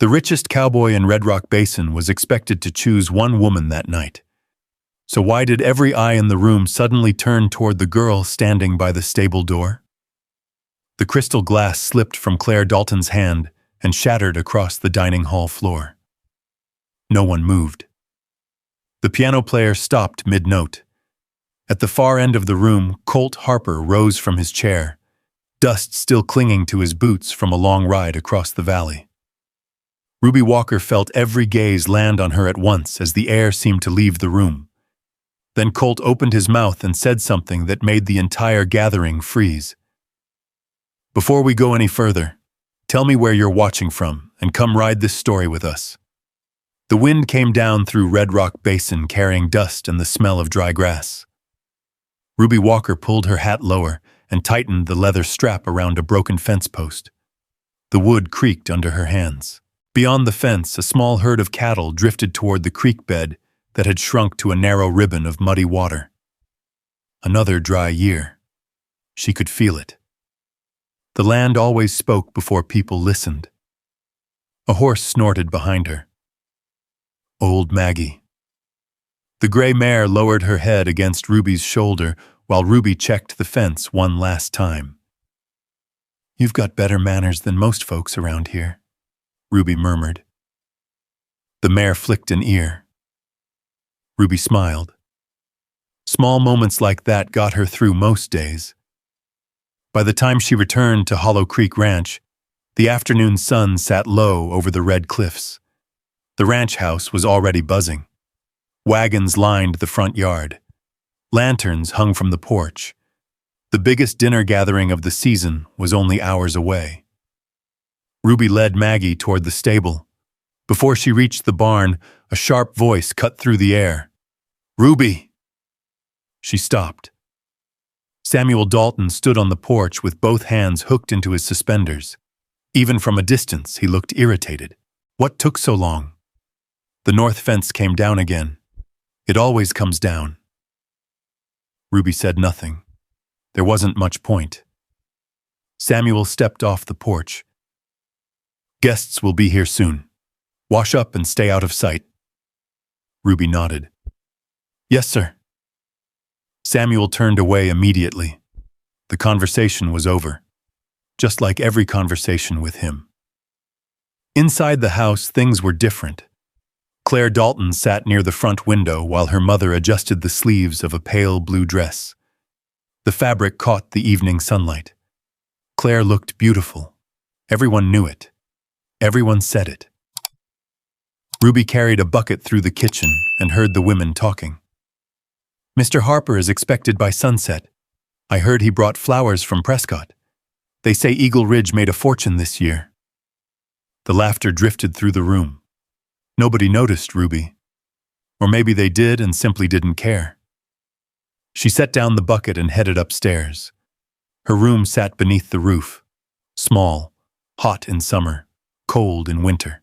The richest cowboy in Red Rock Basin was expected to choose one woman that night. So why did every eye in the room suddenly turn toward the girl standing by the stable door? The crystal glass slipped from Claire Dalton's hand and shattered across the dining hall floor. No one moved. The piano player stopped mid-note. At the far end of the room, Colt Harper rose from his chair, dust still clinging to his boots from a long ride across the valley. Ruby Walker felt every gaze land on her at once as the air seemed to leave the room. Then Colt opened his mouth and said something that made the entire gathering freeze. "Before we go any further, tell me where you're watching from and come ride this story with us." The wind came down through Red Rock Basin carrying dust and the smell of dry grass. Ruby Walker pulled her hat lower and tightened the leather strap around a broken fence post. The wood creaked under her hands. Beyond the fence, a small herd of cattle drifted toward the creek bed that had shrunk to a narrow ribbon of muddy water. Another dry year. She could feel it. The land always spoke before people listened. A horse snorted behind her. Old Maggie. The gray mare lowered her head against Ruby's shoulder while Ruby checked the fence one last time. "You've got better manners than most folks around here," Ruby murmured. The mare flicked an ear. Ruby smiled. Small moments like that got her through most days. By the time she returned to Hollow Creek Ranch, the afternoon sun sat low over the red cliffs. The ranch house was already buzzing. Wagons lined the front yard. Lanterns hung from the porch. The biggest dinner gathering of the season was only hours away. Ruby led Maggie toward the stable. Before she reached the barn, a sharp voice cut through the air. "Ruby!" She stopped. Samuel Dalton stood on the porch with both hands hooked into his suspenders. Even from a distance, he looked irritated. What took so long? The north fence came down again. It always comes down. Ruby said nothing. There wasn't much point. Samuel stepped off the porch. "Guests will be here soon. Wash up and stay out of sight." Ruby nodded. "Yes, sir." Samuel turned away immediately. The conversation was over, just like every conversation with him. Inside the house, things were different. Claire Dalton sat near the front window while her mother adjusted the sleeves of a pale blue dress. The fabric caught the evening sunlight. Claire looked beautiful. Everyone knew it. Everyone said it. Ruby carried a bucket through the kitchen and heard the women talking. "Mr. Harper is expected by sunset. I heard he brought flowers from Prescott. They say Eagle Ridge made a fortune this year." The laughter drifted through the room. Nobody noticed Ruby. Or maybe they did and simply didn't care. She set down the bucket and headed upstairs. Her room sat beneath the roof. Small, hot in summer, cold in winter.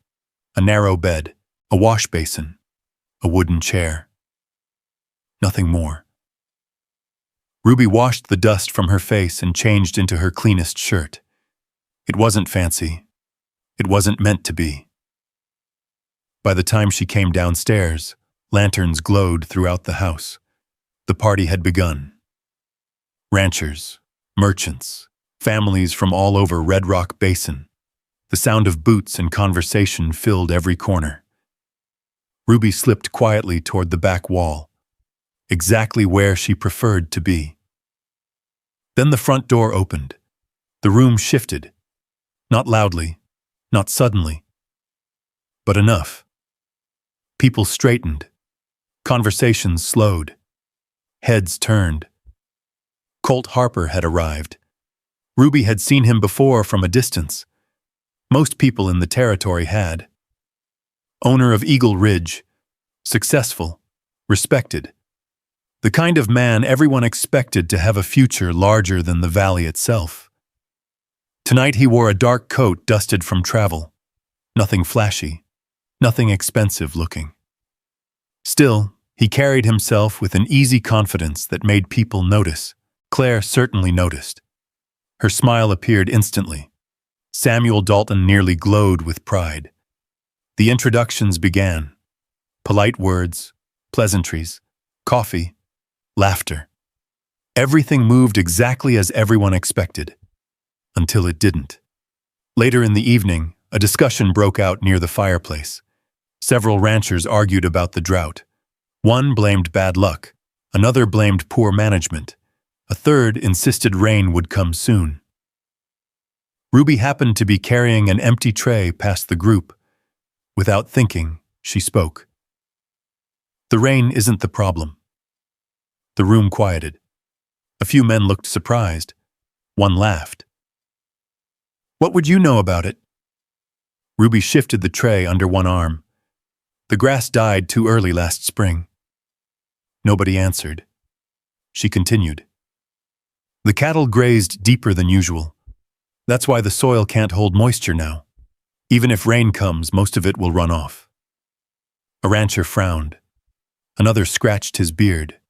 A narrow bed, a wash basin, a wooden chair. Nothing more. Ruby washed the dust from her face and changed into her cleanest shirt. It wasn't fancy. It wasn't meant to be. By the time she came downstairs, lanterns glowed throughout the house. The party had begun. Ranchers, merchants, families from all over Red Rock Basin. The sound of boots and conversation filled every corner. Ruby slipped quietly toward the back wall, exactly where she preferred to be. Then the front door opened. The room shifted. Not loudly, not suddenly, but enough. People straightened. Conversations slowed. Heads turned. Colt Harper had arrived. Ruby had seen him before from a distance. Most people in the territory had. Owner of Eagle Ridge, successful, respected. The kind of man everyone expected to have a future larger than the valley itself. Tonight he wore a dark coat dusted from travel. Nothing flashy, nothing expensive looking. Still, he carried himself with an easy confidence that made people notice. Claire certainly noticed. Her smile appeared instantly. Samuel Dalton nearly glowed with pride. The introductions began. Polite words, pleasantries, coffee, laughter. Everything moved exactly as everyone expected, until it didn't. Later in the evening, a discussion broke out near the fireplace. Several ranchers argued about the drought. One blamed bad luck, another blamed poor management, a third insisted rain would come soon. Ruby happened to be carrying an empty tray past the group. Without thinking, she spoke. "The rain isn't the problem." The room quieted. A few men looked surprised. One laughed. "What would you know about it?" Ruby shifted the tray under one arm. "The grass died too early last spring." Nobody answered. She continued. "The cattle grazed deeper than usual. That's why the soil can't hold moisture now. Even if rain comes, most of it will run off." A rancher frowned. Another scratched his beard.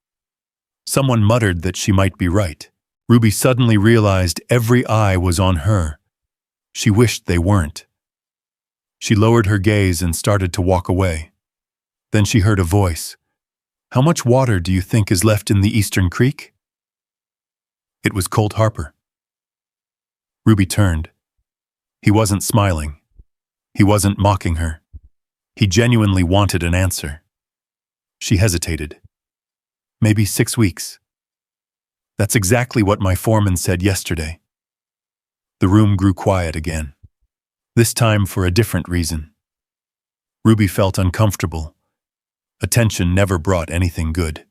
Someone muttered that she might be right. Ruby suddenly realized every eye was on her. She wished they weren't. She lowered her gaze and started to walk away. Then she heard a voice. "How much water do you think is left in the Eastern Creek?" It was Colt Harper. Ruby turned. He wasn't smiling. He wasn't mocking her. He genuinely wanted an answer. She hesitated. "Maybe 6 weeks." "That's exactly what my foreman said yesterday." The room grew quiet again. This time for a different reason. Ruby felt uncomfortable. Attention never brought anything good.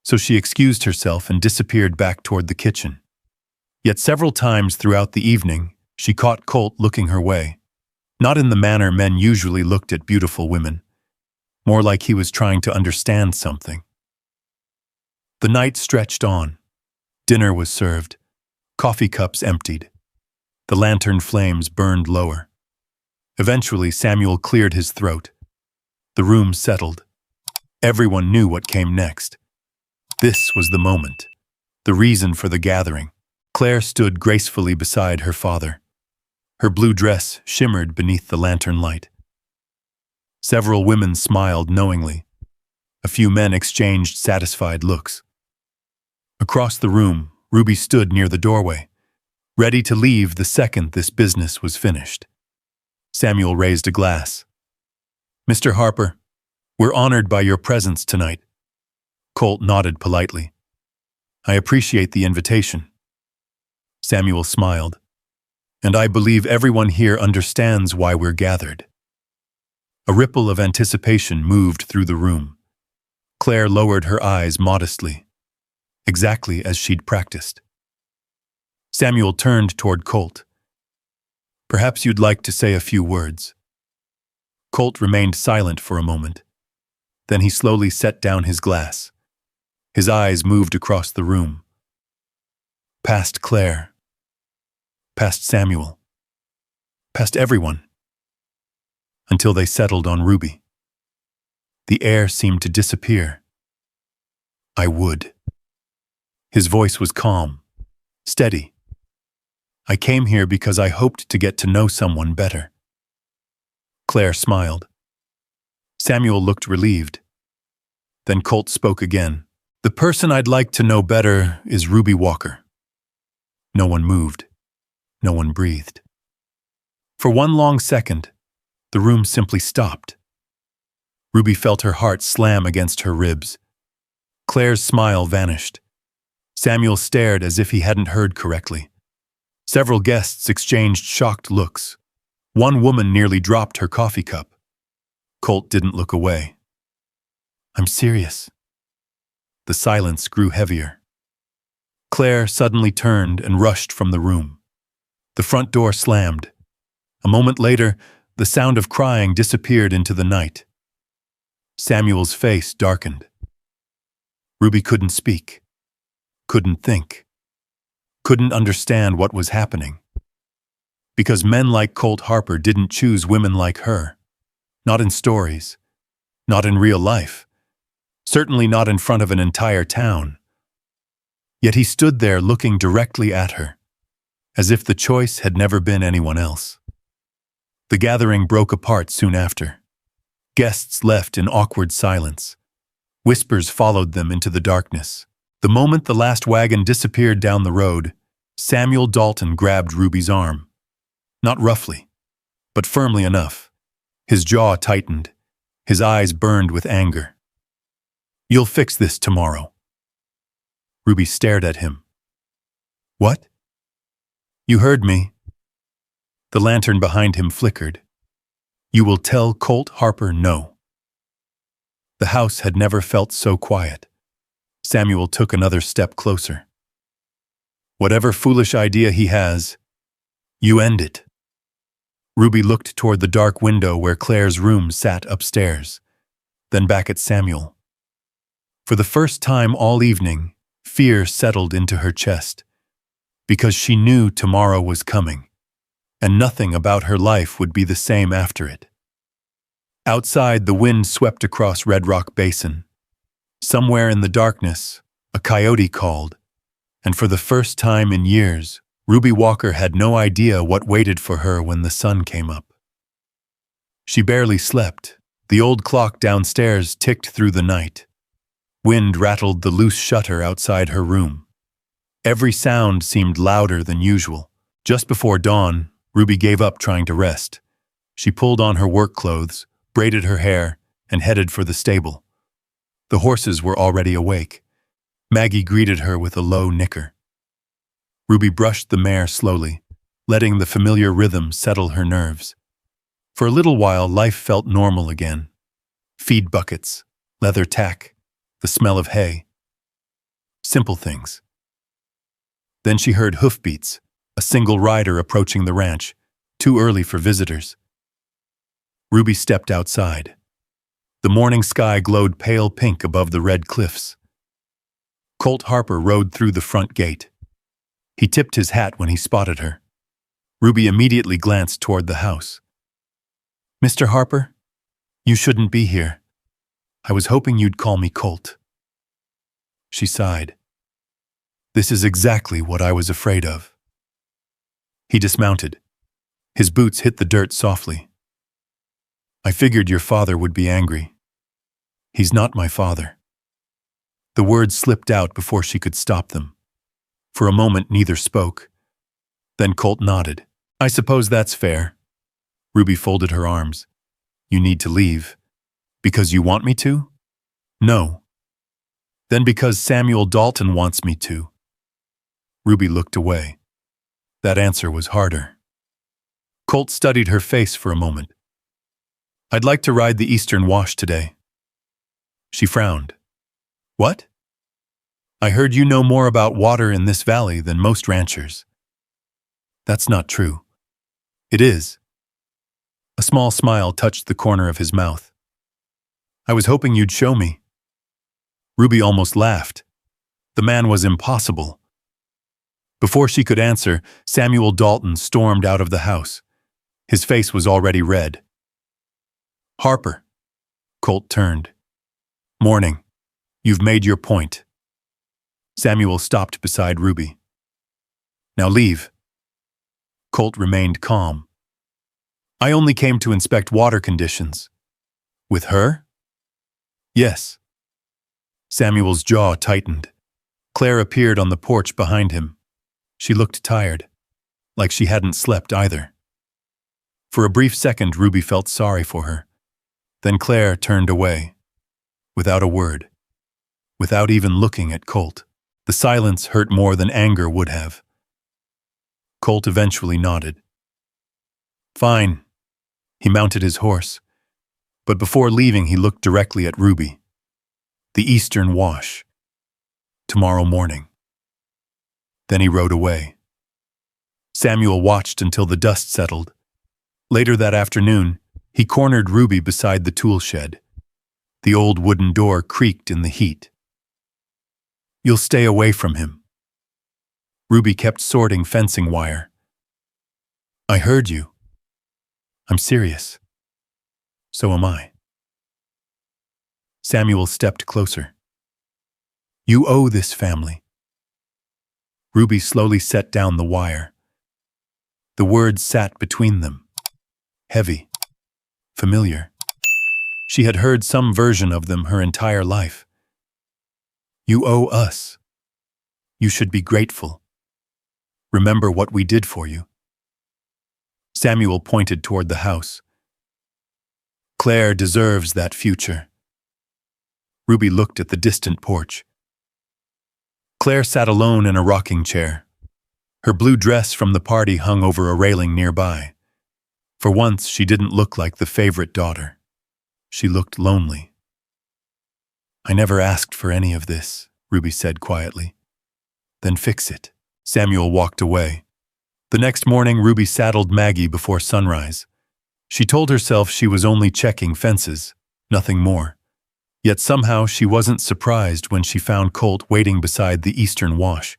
So she excused herself and disappeared back toward the kitchen. Yet several times throughout the evening, she caught Colt looking her way. Not in the manner men usually looked at beautiful women. More like he was trying to understand something. The night stretched on. Dinner was served. Coffee cups emptied. The lantern flames burned lower. Eventually, Samuel cleared his throat. The room settled. Everyone knew what came next. This was the moment. The reason for the gathering. Claire stood gracefully beside her father. Her blue dress shimmered beneath the lantern light. Several women smiled knowingly. A few men exchanged satisfied looks. Across the room, Ruby stood near the doorway, ready to leave the second this business was finished. Samuel raised a glass. "Mr. Harper, we're honored by your presence tonight." Colt nodded politely. "I appreciate the invitation." Samuel smiled. "And I believe everyone here understands why we're gathered." A ripple of anticipation moved through the room. Claire lowered her eyes modestly, exactly as she'd practiced. Samuel turned toward Colt. "Perhaps you'd like to say a few words." Colt remained silent for a moment. Then he slowly set down his glass. His eyes moved across the room. Past Claire. Past Samuel. Past everyone. Until they settled on Ruby. The air seemed to disappear. "I would." His voice was calm, steady. "I came here because I hoped to get to know someone better." Claire smiled. Samuel looked relieved. Then Colt spoke again. "The person I'd like to know better is Ruby Walker." No one moved. No one breathed. For one long second, the room simply stopped. Ruby felt her heart slam against her ribs. Claire's smile vanished. Samuel stared as if he hadn't heard correctly. Several guests exchanged shocked looks. One woman nearly dropped her coffee cup. Colt didn't look away. "I'm serious." The silence grew heavier. Claire suddenly turned and rushed from the room. The front door slammed. A moment later, the sound of crying disappeared into the night. Samuel's face darkened. Ruby couldn't speak, couldn't think, couldn't understand what was happening. Because men like Colt Harper didn't choose women like her. Not in stories, not in real life, certainly not in front of an entire town. Yet he stood there looking directly at her, as if the choice had never been anyone else. The gathering broke apart soon after. Guests left in awkward silence. Whispers followed them into the darkness. The moment the last wagon disappeared down the road, Samuel Dalton grabbed Ruby's arm. Not roughly, but firmly enough. His jaw tightened. His eyes burned with anger. "You'll fix this tomorrow." Ruby stared at him. "What?" "You heard me." The lantern behind him flickered. "You will tell Colt Harper no." The house had never felt so quiet. Samuel took another step closer. "Whatever foolish idea he has, you end it." Ruby looked toward the dark window where Claire's room sat upstairs, then back at Samuel. For the first time all evening, fear settled into her chest, because she knew tomorrow was coming, and nothing about her life would be the same after it. Outside, the wind swept across Red Rock Basin. Somewhere in the darkness, a coyote called, and for the first time in years, Ruby Walker had no idea what waited for her when the sun came up. She barely slept. The old clock downstairs ticked through the night. Wind rattled the loose shutter outside her room. Every sound seemed louder than usual. Just before dawn, Ruby gave up trying to rest. She pulled on her work clothes, braided her hair, and headed for the stable. The horses were already awake. Maggie greeted her with a low nicker. Ruby brushed the mare slowly, letting the familiar rhythm settle her nerves. For a little while, life felt normal again. Feed buckets, leather tack, the smell of hay. Simple things. Then she heard hoofbeats, a single rider approaching the ranch, too early for visitors. Ruby stepped outside. The morning sky glowed pale pink above the red cliffs. Colt Harper rode through the front gate. He tipped his hat when he spotted her. Ruby immediately glanced toward the house. "Mr. Harper, you shouldn't be here. I was hoping you'd call me Colt." She sighed. "This is exactly what I was afraid of." He dismounted. His boots hit the dirt softly. "I figured your father would be angry." "He's not my father." The words slipped out before she could stop them. For a moment, neither spoke. Then Colt nodded. "I suppose that's fair." Ruby folded her arms. "You need to leave. Because you want me to?" "No." "Then because Samuel Dalton wants me to." Ruby looked away. That answer was harder. Colt studied her face for a moment. "I'd like to ride the Eastern Wash today." She frowned. "What?" "I heard you know more about water in this valley than most ranchers." "That's not true." "It is." A small smile touched the corner of his mouth. "I was hoping you'd show me." Ruby almost laughed. The man was impossible. Before she could answer, Samuel Dalton stormed out of the house. His face was already red. "Harper." Colt turned. "Morning. You've made your point." Samuel stopped beside Ruby. "Now leave." Colt remained calm. "I only came to inspect water conditions." "With her?" "Yes." Samuel's jaw tightened. Claire appeared on the porch behind him. She looked tired, like she hadn't slept either. For a brief second, Ruby felt sorry for her. Then Claire turned away, without a word, without even looking at Colt. The silence hurt more than anger would have. Colt eventually nodded. "Fine." He mounted his horse, but before leaving he looked directly at Ruby. "The Eastern Wash. Tomorrow morning." Then he rode away. Samuel watched until the dust settled. Later that afternoon, he cornered Ruby beside the tool shed. The old wooden door creaked in the heat. "You'll stay away from him." Ruby kept sorting fencing wire. "I heard you." "I'm serious." "So am I." Samuel stepped closer. "You owe this family." Ruby slowly set down the wire. The words sat between them, heavy, familiar. She had heard some version of them her entire life. You owe us. You should be grateful. Remember what we did for you. Samuel pointed toward the house. Claire deserves that future. Ruby looked at the distant porch. Claire sat alone in a rocking chair. Her blue dress from the party hung over a railing nearby. For once, she didn't look like the favorite daughter. She looked lonely. I never asked for any of this, Ruby said quietly. Then fix it. Samuel walked away. The next morning, Ruby saddled Maggie before sunrise. She told herself she was only checking fences, nothing more. Yet somehow she wasn't surprised when she found Colt waiting beside the eastern wash.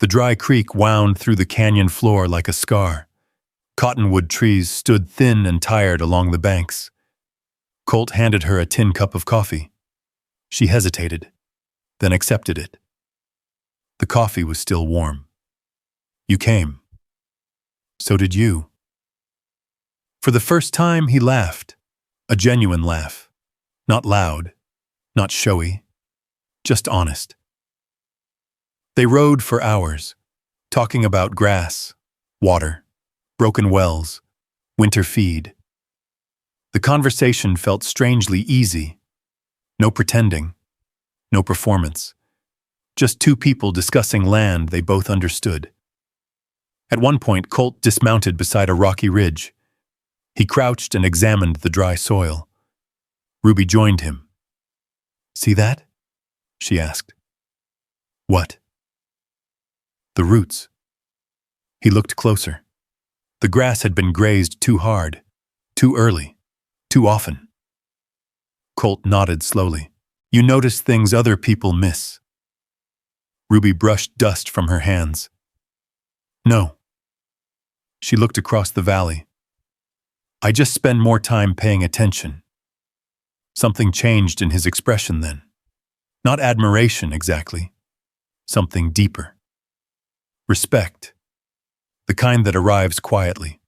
The dry creek wound through the canyon floor like a scar. Cottonwood trees stood thin and tired along the banks. Colt handed her a tin cup of coffee. She hesitated, then accepted it. The coffee was still warm. You came. So did you. For the first time, he laughed. A genuine laugh. Not loud, not showy, just honest. They rode for hours, talking about grass, water, broken wells, winter feed. The conversation felt strangely easy. No pretending, no performance. Just two people discussing land they both understood. At one point, Colt dismounted beside a rocky ridge. He crouched and examined the dry soil. Ruby joined him. See that? She asked. What? The roots. He looked closer. The grass had been grazed too hard, too early, too often. Colt nodded slowly. You notice things other people miss. Ruby brushed dust from her hands. No. She looked across the valley. I just spend more time paying attention. Something changed in his expression then. Not admiration exactly. Something deeper. Respect. The kind that arrives quietly,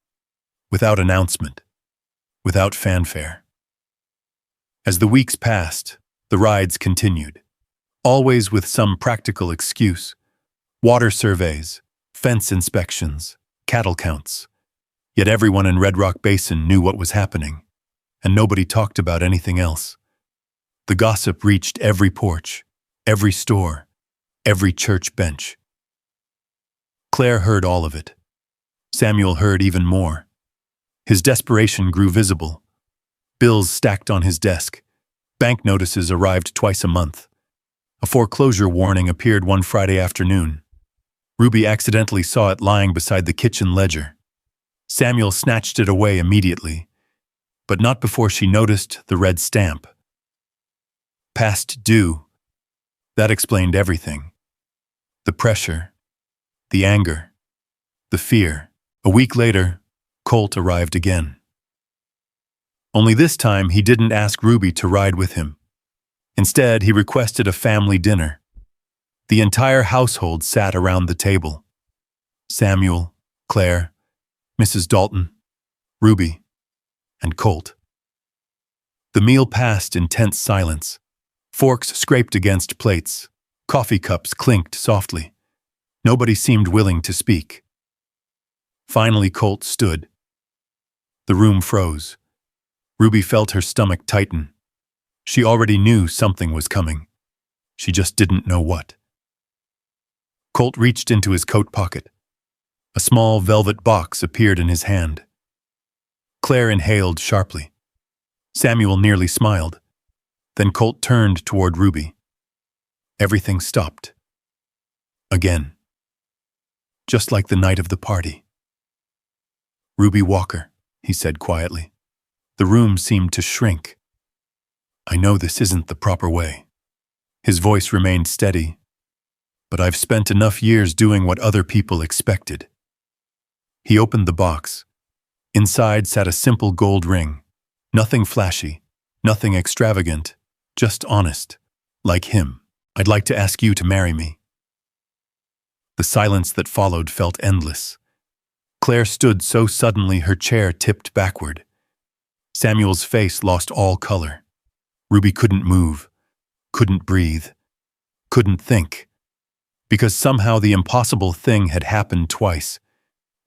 without announcement, without fanfare. As the weeks passed, the rides continued, always with some practical excuse. Water surveys, fence inspections, cattle counts. Yet everyone in Red Rock Basin knew what was happening, and nobody talked about anything else. The gossip reached every porch, every store, every church bench. Claire heard all of it. Samuel heard even more. His desperation grew visible. Bills stacked on his desk. Bank notices arrived twice a month. A foreclosure warning appeared one Friday afternoon. Ruby accidentally saw it lying beside the kitchen ledger. Samuel snatched it away immediately, but not before she noticed the red stamp. Past due. That explained everything. The pressure, the anger, the fear. A week later, Colt arrived again. Only this time he didn't ask Ruby to ride with him. Instead, he requested a family dinner. The entire household sat around the table. Samuel, Claire, Mrs. Dalton, Ruby, and Colt. The meal passed in tense silence. Forks scraped against plates. Coffee cups clinked softly. Nobody seemed willing to speak. Finally, Colt stood. The room froze. Ruby felt her stomach tighten. She already knew something was coming. She just didn't know what. Colt reached into his coat pocket. A small velvet box appeared in his hand. Claire inhaled sharply. Samuel nearly smiled. Then Colt turned toward Ruby. Everything stopped. Again. Just like the night of the party. Ruby Walker, he said quietly. The room seemed to shrink. I know this isn't the proper way. His voice remained steady. But I've spent enough years doing what other people expected. He opened the box. Inside sat a simple gold ring. Nothing flashy, nothing extravagant, just honest, like him. I'd like to ask you to marry me. The silence that followed felt endless. Claire stood so suddenly her chair tipped backward. Samuel's face lost all color. Ruby couldn't move, couldn't breathe, couldn't think, because somehow the impossible thing had happened twice,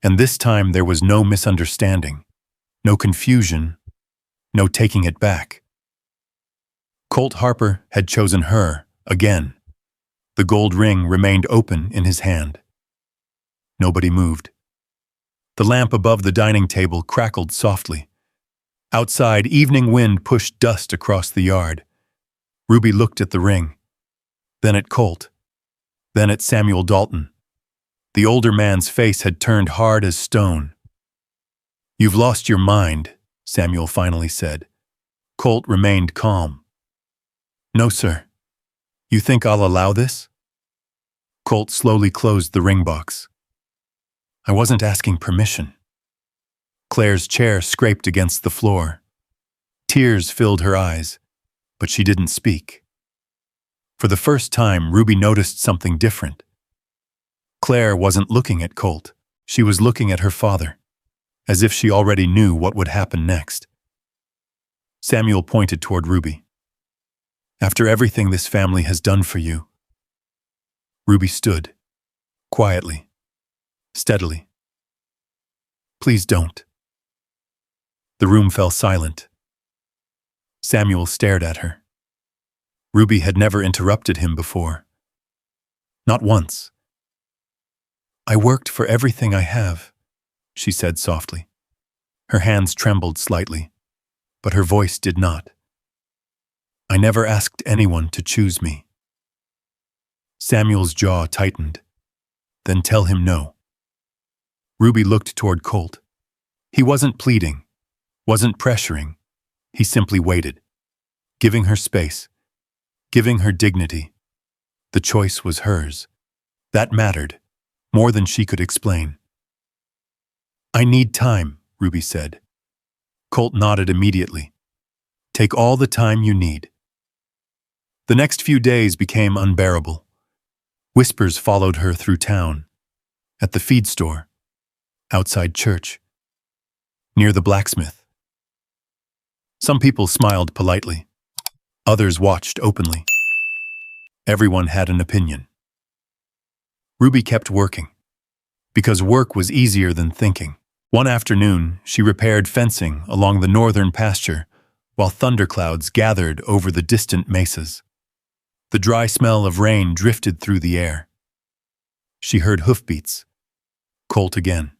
and this time there was no misunderstanding, no confusion, no taking it back. Colt Harper had chosen her, again. The gold ring remained open in his hand. Nobody moved. The lamp above the dining table crackled softly. Outside, evening wind pushed dust across the yard. Ruby looked at the ring, then at Colt, then at Samuel Dalton. The older man's face had turned hard as stone. "You've lost your mind," Samuel finally said. Colt remained calm. "No, sir. You think I'll allow this?" Colt slowly closed the ring box. "I wasn't asking permission." Claire's chair scraped against the floor. Tears filled her eyes, but she didn't speak. For the first time, Ruby noticed something different. Claire wasn't looking at Colt. She was looking at her father, as if she already knew what would happen next. Samuel pointed toward Ruby. "After everything this family has done for you." Ruby stood, quietly, steadily. "Please don't." The room fell silent. Samuel stared at her. Ruby had never interrupted him before. Not once. "I worked for everything I have," she said softly. Her hands trembled slightly, but her voice did not. "I never asked anyone to choose me." Samuel's jaw tightened. "Then tell him no." Ruby looked toward Colt. He wasn't pleading, wasn't pressuring. He simply waited, giving her space, giving her dignity. The choice was hers. That mattered, more than she could explain. "I need time," Ruby said. Colt nodded immediately. "Take all the time you need." The next few days became unbearable. Whispers followed her through town, at the feed store, outside church, near the blacksmith. Some people smiled politely. Others watched openly. Everyone had an opinion. Ruby kept working, because work was easier than thinking. One afternoon, she repaired fencing along the northern pasture while thunderclouds gathered over the distant mesas. The dry smell of rain drifted through the air. She heard hoofbeats. Colt again.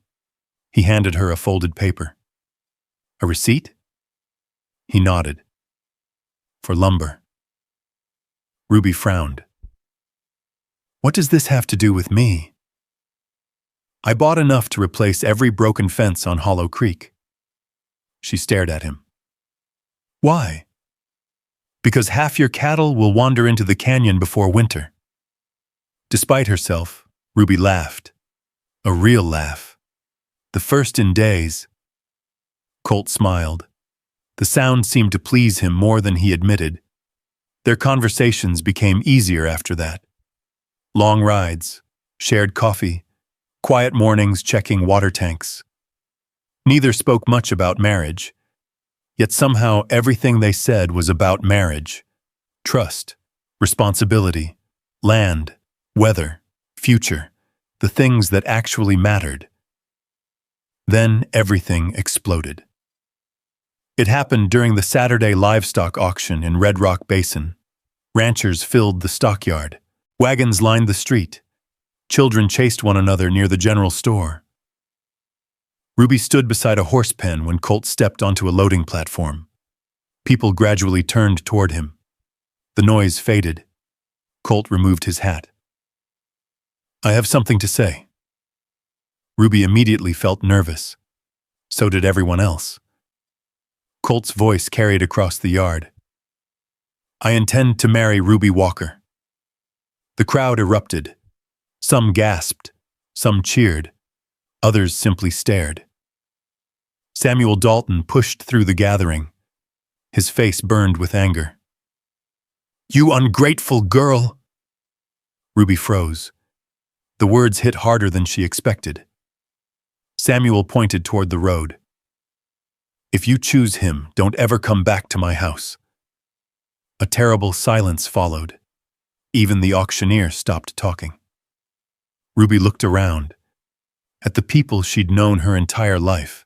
He handed her a folded paper. "A receipt?" He nodded. "For lumber." Ruby frowned. "What does this have to do with me?" "I bought enough to replace every broken fence on Hollow Creek." She stared at him. "Why?" "Because half your cattle will wander into the canyon before winter." Despite herself, Ruby laughed. A real laugh. The first in days. Colt smiled. The sound seemed to please him more than he admitted. Their conversations became easier after that. Long rides, shared coffee, quiet mornings checking water tanks. Neither spoke much about marriage, yet somehow everything they said was about marriage. Trust, responsibility, land, weather, future, the things that actually mattered. Then everything exploded. It happened during the Saturday livestock auction in Red Rock Basin. Ranchers filled the stockyard. Wagons lined the street. Children chased one another near the general store. Ruby stood beside a horse pen when Colt stepped onto a loading platform. People gradually turned toward him. The noise faded. Colt removed his hat. "I have something to say." Ruby immediately felt nervous. So did everyone else. Colt's voice carried across the yard. "I intend to marry Ruby Walker." The crowd erupted. Some gasped, some cheered, others simply stared. Samuel Dalton pushed through the gathering. His face burned with anger. "You ungrateful girl!" Ruby froze. The words hit harder than she expected. Samuel pointed toward the road. "If you choose him, don't ever come back to my house." A terrible silence followed. Even the auctioneer stopped talking. Ruby looked around, at the people she'd known her entire life,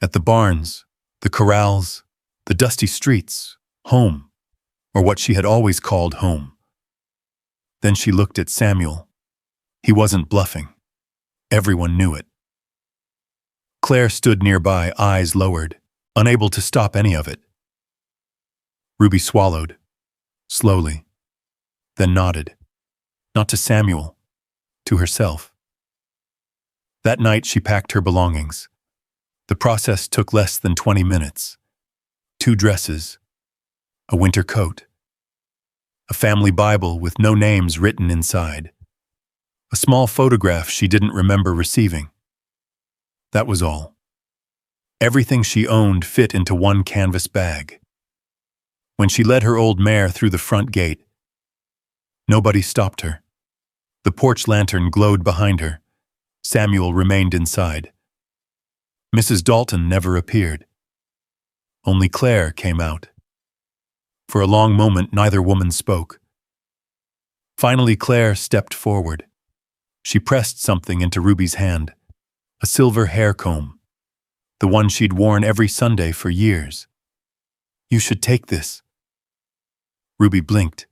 at the barns, the corrals, the dusty streets, home, or what she had always called home. Then she looked at Samuel. He wasn't bluffing. Everyone knew it. Claire stood nearby, eyes lowered, unable to stop any of it. Ruby swallowed, slowly, then nodded, not to Samuel, to herself. That night she packed her belongings. The process took less than 20 minutes. 2 dresses, a winter coat, a family Bible with no names written inside, a small photograph she didn't remember receiving. That was all. Everything she owned fit into one canvas bag. When she led her old mare through the front gate, nobody stopped her. The porch lantern glowed behind her. Samuel remained inside. Mrs. Dalton never appeared. Only Claire came out. For a long moment, neither woman spoke. Finally, Claire stepped forward. She pressed something into Ruby's hand, a silver hair comb, the one she'd worn every Sunday for years. "You should take this." Ruby blinked.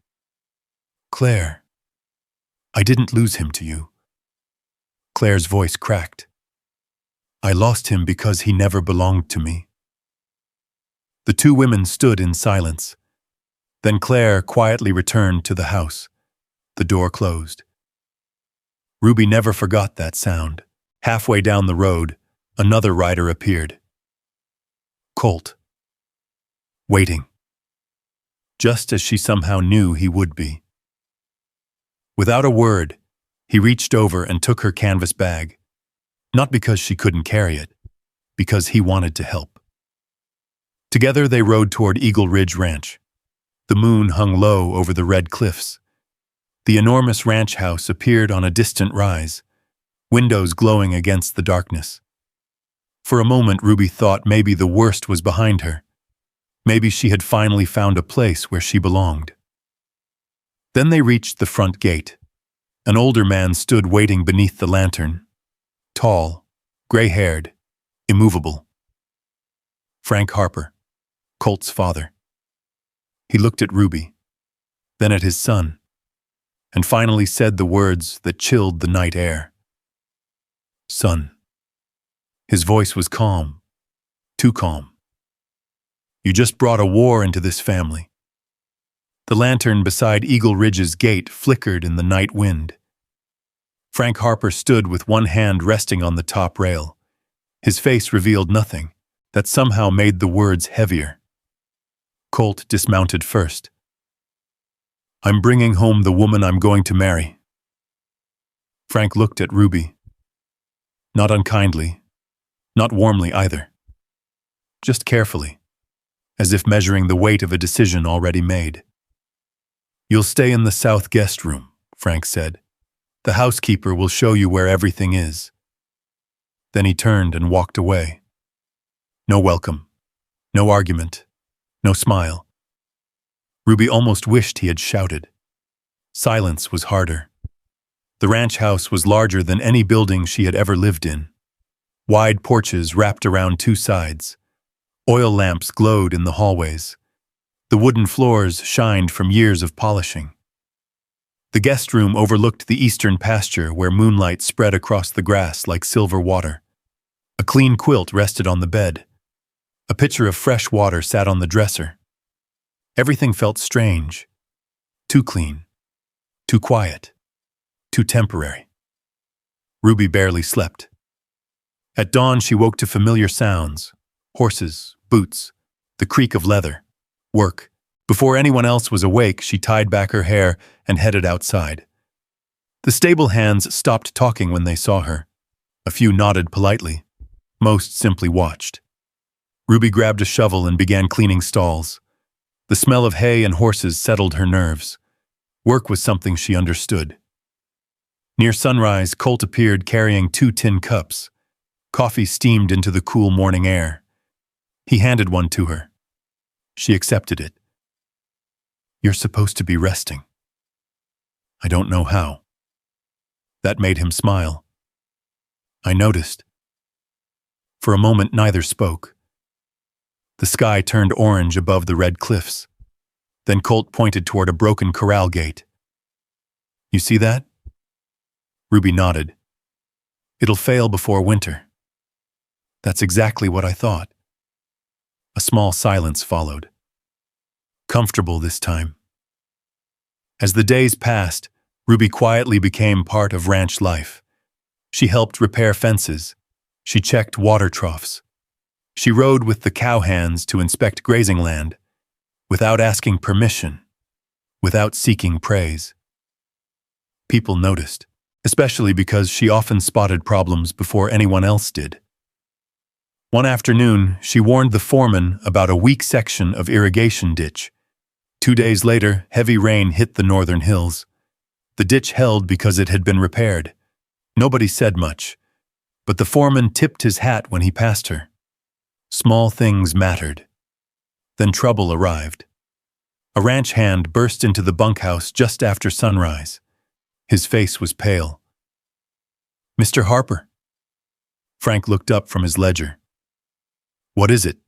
"Claire, I didn't lose him to you." Claire's voice cracked. "I lost him because he never belonged to me." The 2 women stood in silence. Then Claire quietly returned to the house. The door closed. Ruby never forgot that sound. Halfway down the road, another rider appeared. Colt. Waiting. Just as she somehow knew he would be. Without a word, he reached over and took her canvas bag. Not because she couldn't carry it, because he wanted to help. Together they rode toward Eagle Ridge Ranch. The moon hung low over the red cliffs. The enormous ranch house appeared on a distant rise, windows glowing against the darkness. For a moment, Ruby thought maybe the worst was behind her. Maybe she had finally found a place where she belonged. Then they reached the front gate. An older man stood waiting beneath the lantern. Tall, gray-haired, immovable. Frank Harper, Colt's father. He looked at Ruby, then at his son, and finally said the words that chilled the night air. "Son." His voice was calm, too calm. "You just brought a war into this family." The lantern beside Eagle Ridge's gate flickered in the night wind. Frank Harper stood with one hand resting on the top rail. His face revealed nothing. That somehow made the words heavier. Colt dismounted first. "I'm bringing home the woman I'm going to marry." Frank looked at Ruby. Not unkindly, not warmly either. Just carefully, as if measuring the weight of a decision already made. "You'll stay in the south guest room," Frank said. "The housekeeper will show you where everything is." Then he turned and walked away. No welcome, no argument, no smile. Ruby almost wished he had shouted. Silence was harder. The ranch house was larger than any building she had ever lived in. Wide porches wrapped around 2 sides. Oil lamps glowed in the hallways. The wooden floors shined from years of polishing. The guest room overlooked the eastern pasture where moonlight spread across the grass like silver water. A clean quilt rested on the bed. A pitcher of fresh water sat on the dresser. Everything felt strange. Too clean. Too quiet. Too temporary. Ruby barely slept. At dawn, she woke to familiar sounds. Horses, boots, the creak of leather, work. Before anyone else was awake, she tied back her hair and headed outside. The stable hands stopped talking when they saw her. A few nodded politely. Most simply watched. Ruby grabbed a shovel and began cleaning stalls. The smell of hay and horses settled her nerves. Work was something she understood. Near sunrise, Colt appeared carrying 2 tin cups. Coffee steamed into the cool morning air. He handed one to her. She accepted it. "You're supposed to be resting." "I don't know how." That made him smile. "I noticed." For a moment, neither spoke. The sky turned orange above the red cliffs. Then Colt pointed toward a broken corral gate. "You see that?" Ruby nodded. "It'll fail before winter." "That's exactly what I thought." A small silence followed. Comfortable this time. As the days passed, Ruby quietly became part of ranch life. She helped repair fences. She checked water troughs. She rode with the cowhands to inspect grazing land, without asking permission, without seeking praise. People noticed, especially because she often spotted problems before anyone else did. One afternoon, she warned the foreman about a weak section of irrigation ditch. 2 days later, heavy rain hit the northern hills. The ditch held because it had been repaired. Nobody said much, but the foreman tipped his hat when he passed her. Small things mattered. Then trouble arrived. A ranch hand burst into the bunkhouse just after sunrise. His face was pale. "Mr. Harper." Frank looked up from his ledger. "What is it?"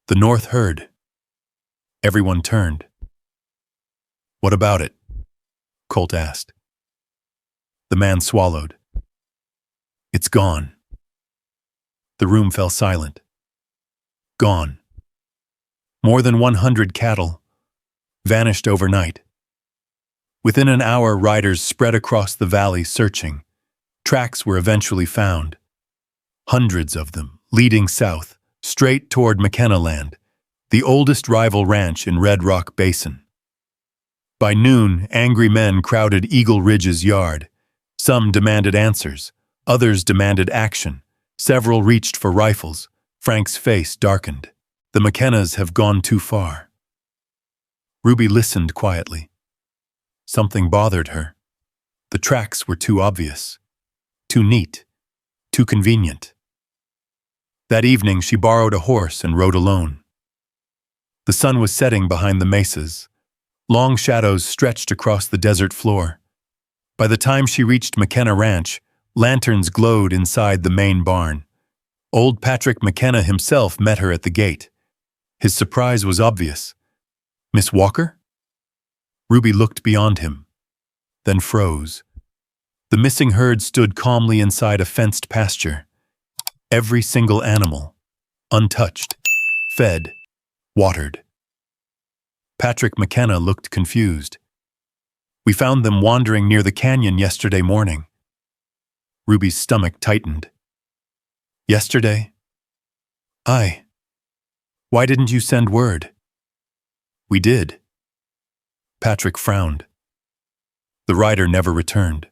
"The North heard." Everyone turned. "What about it?" Colt asked. The man swallowed. "It's gone." The room fell silent. Gone. More than 100 cattle vanished overnight. Within an hour, riders spread across the valley searching. Tracks were eventually found. Hundreds of them, leading south, straight toward McKenna Land, the oldest rival ranch in Red Rock Basin. By noon, angry men crowded Eagle Ridge's yard. Some demanded answers. Others demanded action. Several reached for rifles. Frank's face darkened. The McKennas have gone too far. Ruby listened quietly. Something bothered her. The tracks were too obvious, too neat, too convenient. That evening, she borrowed a horse and rode alone. The sun was setting behind the mesas. Long shadows stretched across the desert floor. By the time she reached McKenna Ranch, lanterns glowed inside the main barn. Old Patrick McKenna himself met her at the gate. His surprise was obvious. "Miss Walker?" Ruby looked beyond him, then froze. The missing herd stood calmly inside a fenced pasture. Every single animal, untouched, fed, watered. Patrick McKenna looked confused. "We found them wandering near the canyon yesterday morning." Ruby's stomach tightened. "Yesterday?" "Aye. Why didn't you send word?" "We did." Patrick frowned. The rider never returned.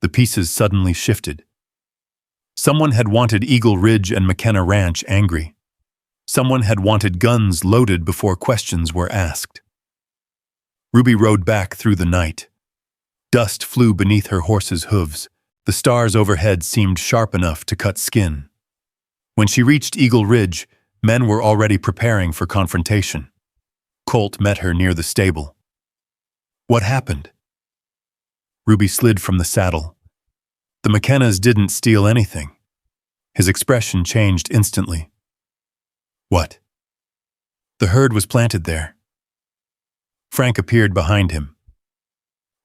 The pieces suddenly shifted. Someone had wanted Eagle Ridge and McKenna Ranch angry. Someone had wanted guns loaded before questions were asked. Ruby rode back through the night. Dust flew beneath her horse's hooves. The stars overhead seemed sharp enough to cut skin. When she reached Eagle Ridge, men were already preparing for confrontation. Colt met her near the stable. "What happened?" Ruby slid from the saddle. "The McKennas didn't steal anything." His expression changed instantly. "What?" "The herd was planted there." Frank appeared behind him.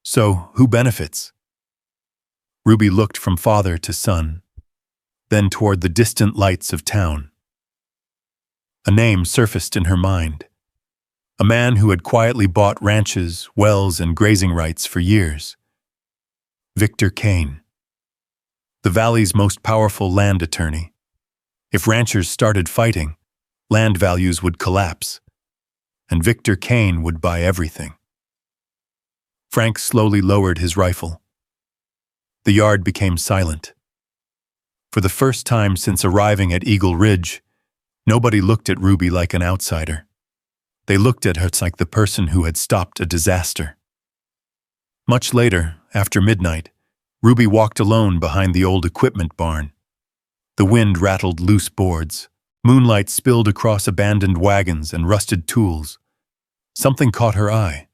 "So, who benefits?" Ruby looked from father to son, then toward the distant lights of town. A name surfaced in her mind. A man who had quietly bought ranches, wells, and grazing rights for years. Victor Kane. The valley's most powerful land attorney. If ranchers started fighting, land values would collapse, and Victor Kane would buy everything. Frank slowly lowered his rifle. The yard became silent. For the first time since arriving at Eagle Ridge, nobody looked at Ruby like an outsider. They looked at her like the person who had stopped a disaster. Much later, after midnight, Ruby walked alone behind the old equipment barn. The wind rattled loose boards. Moonlight spilled across abandoned wagons and rusted tools. Something caught her eye.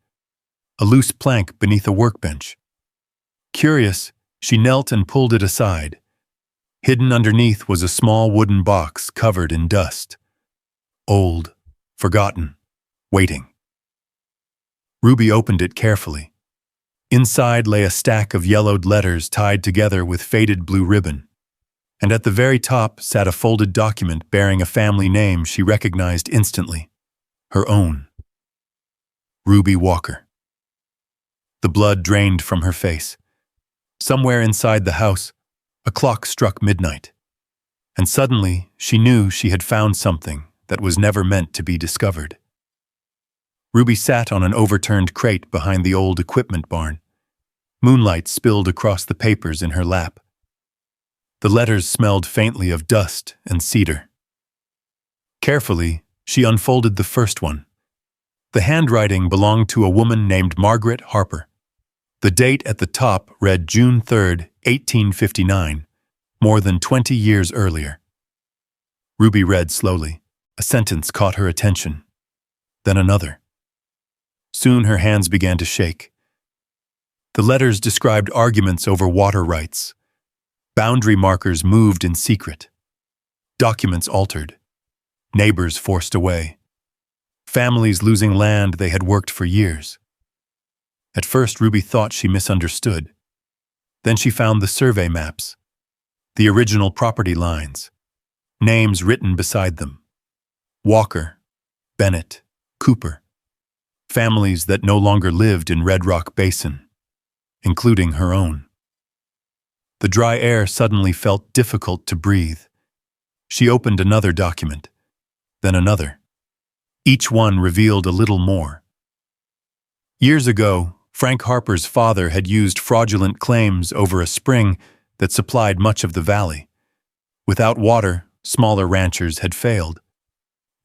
A loose plank beneath a workbench. Curious, she knelt and pulled it aside. Hidden underneath was a small wooden box covered in dust. Old, forgotten, waiting. Ruby opened it carefully. Inside lay a stack of yellowed letters tied together with faded blue ribbon. And at the very top sat a folded document bearing a family name she recognized instantly. Her own. Ruby Walker. The blood drained from her face. Somewhere inside the house, a clock struck midnight. And suddenly, she knew she had found something that was never meant to be discovered. Ruby sat on an overturned crate behind the old equipment barn. Moonlight spilled across the papers in her lap. The letters smelled faintly of dust and cedar. Carefully, she unfolded the first one. The handwriting belonged to a woman named Margaret Harper. The date at the top read June 3, 1859, more than 20 years earlier. Ruby read slowly. A sentence caught her attention. Then another. Soon her hands began to shake. The letters described arguments over water rights. Boundary markers moved in secret. Documents altered. Neighbors forced away. Families losing land they had worked for years. At first, Ruby thought she misunderstood. Then she found the survey maps, the original property lines, names written beside them. Walker, Bennett, Cooper. Families that no longer lived in Red Rock Basin, including her own. The dry air suddenly felt difficult to breathe. She opened another document, then another. Each one revealed a little more. Years ago, Frank Harper's father had used fraudulent claims over a spring that supplied much of the valley. Without water, smaller ranchers had failed.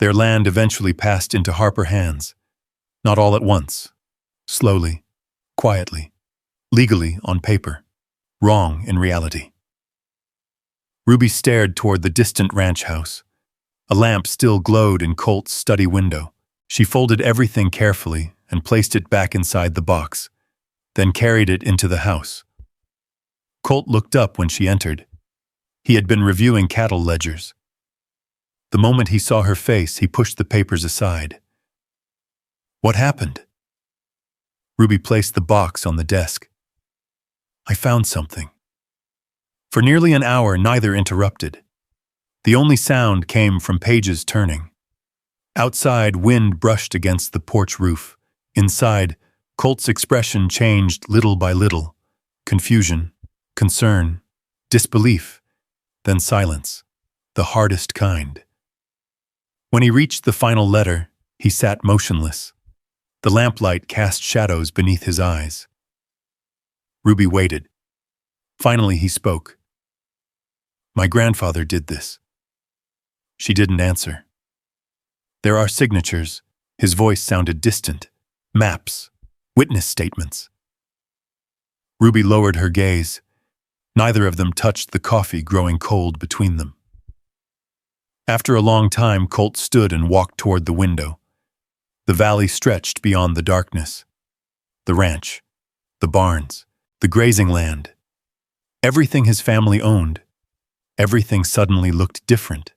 Their land eventually passed into Harper hands. Not all at once. Slowly, quietly, legally on paper. Wrong in reality. Ruby stared toward the distant ranch house. A lamp still glowed in Colt's study window. She folded everything carefully and placed it back inside the box, then carried it into the house. Colt looked up when she entered. He had been reviewing cattle ledgers. The moment he saw her face, he pushed the papers aside. What happened? Ruby placed the box on the desk. I found something. For nearly an hour, neither interrupted. The only sound came from pages turning. Outside, wind brushed against the porch roof. Inside, Colt's expression changed little by little. Confusion, concern, disbelief, then silence, the hardest kind. When he reached the final letter, he sat motionless. The lamplight cast shadows beneath his eyes. Ruby waited. Finally, he spoke. My grandfather did this. She didn't answer. There are signatures. His voice sounded distant. Maps. Witness statements. Ruby lowered her gaze. Neither of them touched the coffee growing cold between them. After a long time, Colt stood and walked toward the window. The valley stretched beyond the darkness. The ranch. The barns. The grazing land. Everything his family owned. Everything suddenly looked different.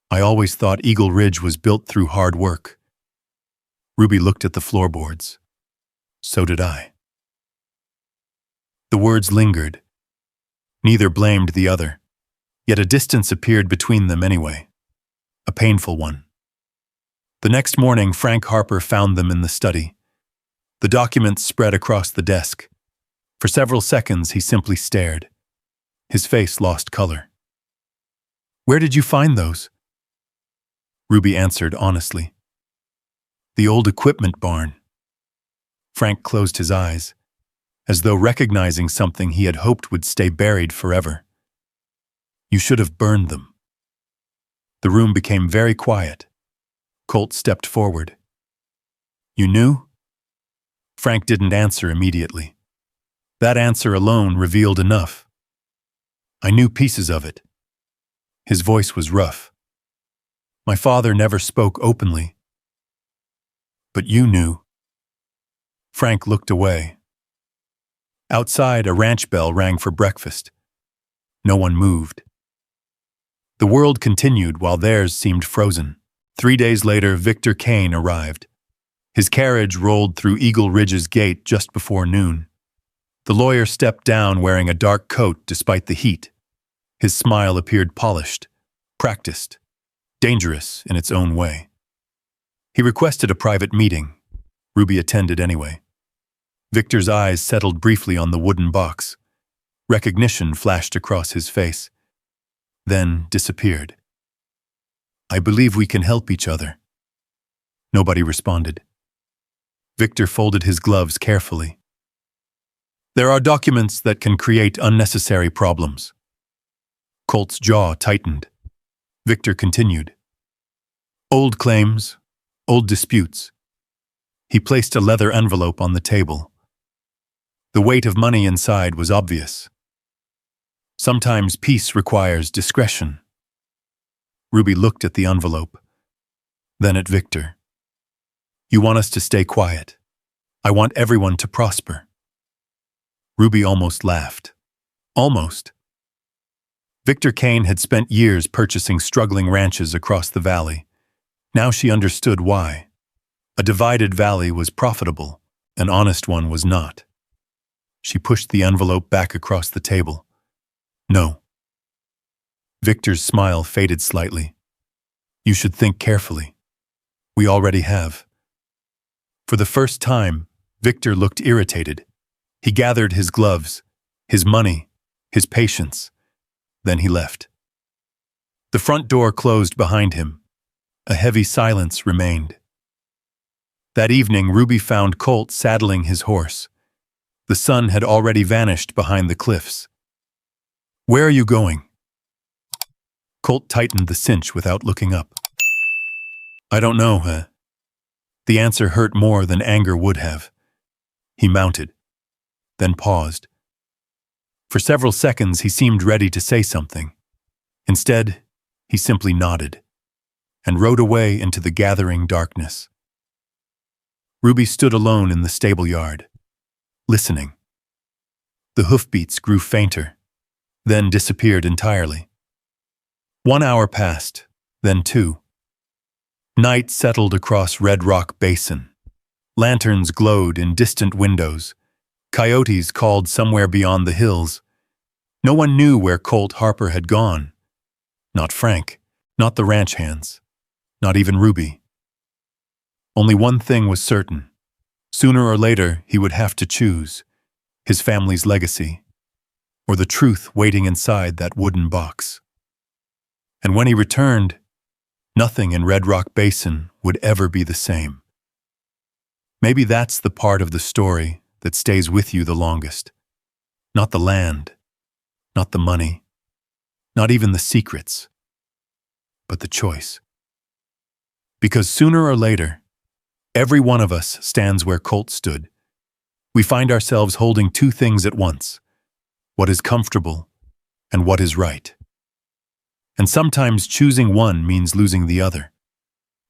I always thought Eagle Ridge was built through hard work. Ruby looked at the floorboards. So did I. The words lingered. Neither blamed the other, yet a distance appeared between them anyway. A painful one. The next morning, Frank Harper found them in the study. The documents spread across the desk. For several seconds, he simply stared. His face lost color. Where did you find those? Ruby answered honestly. The old equipment barn. Frank closed his eyes, as though recognizing something he had hoped would stay buried forever. You should have burned them. The room became very quiet. Colt stepped forward. You knew? Frank didn't answer immediately. That answer alone revealed enough. I knew pieces of it. His voice was rough. My father never spoke openly. But you knew. Frank looked away. Outside, a ranch bell rang for breakfast. No one moved. The world continued while theirs seemed frozen. 3 days later, Victor Kane arrived. His carriage rolled through Eagle Ridge's gate just before noon. The lawyer stepped down wearing a dark coat despite the heat. His smile appeared polished, practiced, dangerous in its own way. He requested a private meeting. Ruby attended anyway. Victor's eyes settled briefly on the wooden box. Recognition flashed across his face, then disappeared. I believe we can help each other. Nobody responded. Victor folded his gloves carefully. There are documents that can create unnecessary problems. Colt's jaw tightened. Victor continued. Old claims, old disputes. He placed a leather envelope on the table. The weight of money inside was obvious. Sometimes peace requires discretion. Ruby looked at the envelope, then at Victor. You want us to stay quiet. I want everyone to prosper. Ruby almost laughed. Almost. Victor Kane had spent years purchasing struggling ranches across the valley. Now she understood why. A divided valley was profitable, an honest one was not. She pushed the envelope back across the table. No. Victor's smile faded slightly. You should think carefully. We already have. For the first time, Victor looked irritated. He gathered his gloves, his money, his patience. Then he left. The front door closed behind him. A heavy silence remained. That evening, Ruby found Colt saddling his horse. The sun had already vanished behind the cliffs. Where are you going? Colt tightened the cinch without looking up. I don't know, huh? The answer hurt more than anger would have. He mounted, then paused. For several seconds, he seemed ready to say something. Instead, he simply nodded and rode away into the gathering darkness. Ruby stood alone in the stable yard, listening. The hoofbeats grew fainter, then disappeared entirely. 1 hour passed, then 2. Night settled across Red Rock Basin. Lanterns glowed in distant windows. Coyotes called somewhere beyond the hills. No one knew where Colt Harper had gone. Not Frank, not the ranch hands, not even Ruby. Only one thing was certain. Sooner or later, he would have to choose his family's legacy or the truth waiting inside that wooden box. And when he returned, nothing in Red Rock Basin would ever be the same. Maybe that's the part of the story that stays with you the longest. Not the land, not the money, not even the secrets, but the choice. Because sooner or later, every one of us stands where Colt stood. We find ourselves holding two things at once, what is comfortable and what is right. And sometimes choosing one means losing the other.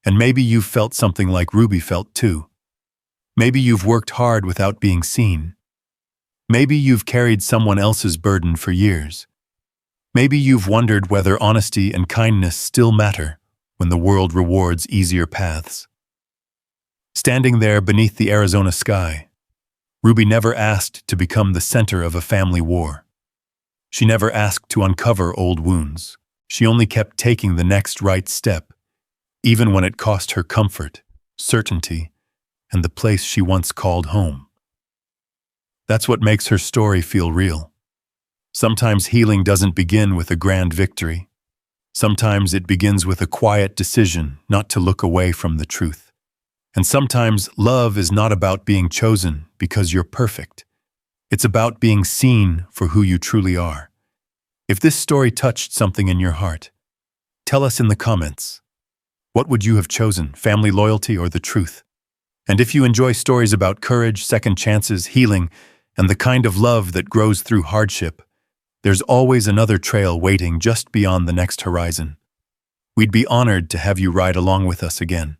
And maybe you've felt something like Ruby felt too. Maybe you've worked hard without being seen. Maybe you've carried someone else's burden for years. Maybe you've wondered whether honesty and kindness still matter when the world rewards easier paths. Standing there beneath the Arizona sky, Ruby never asked to become the center of a family war. She never asked to uncover old wounds. She only kept taking the next right step, even when it cost her comfort, certainty, and the place she once called home. That's what makes her story feel real. Sometimes healing doesn't begin with a grand victory. Sometimes it begins with a quiet decision not to look away from the truth. And sometimes love is not about being chosen because you're perfect. It's about being seen for who you truly are. If this story touched something in your heart, tell us in the comments. What would you have chosen, family loyalty or the truth? And if you enjoy stories about courage, second chances, healing, and the kind of love that grows through hardship, There's always another trail waiting just beyond the next horizon. We'd be honored to have you ride along with us again.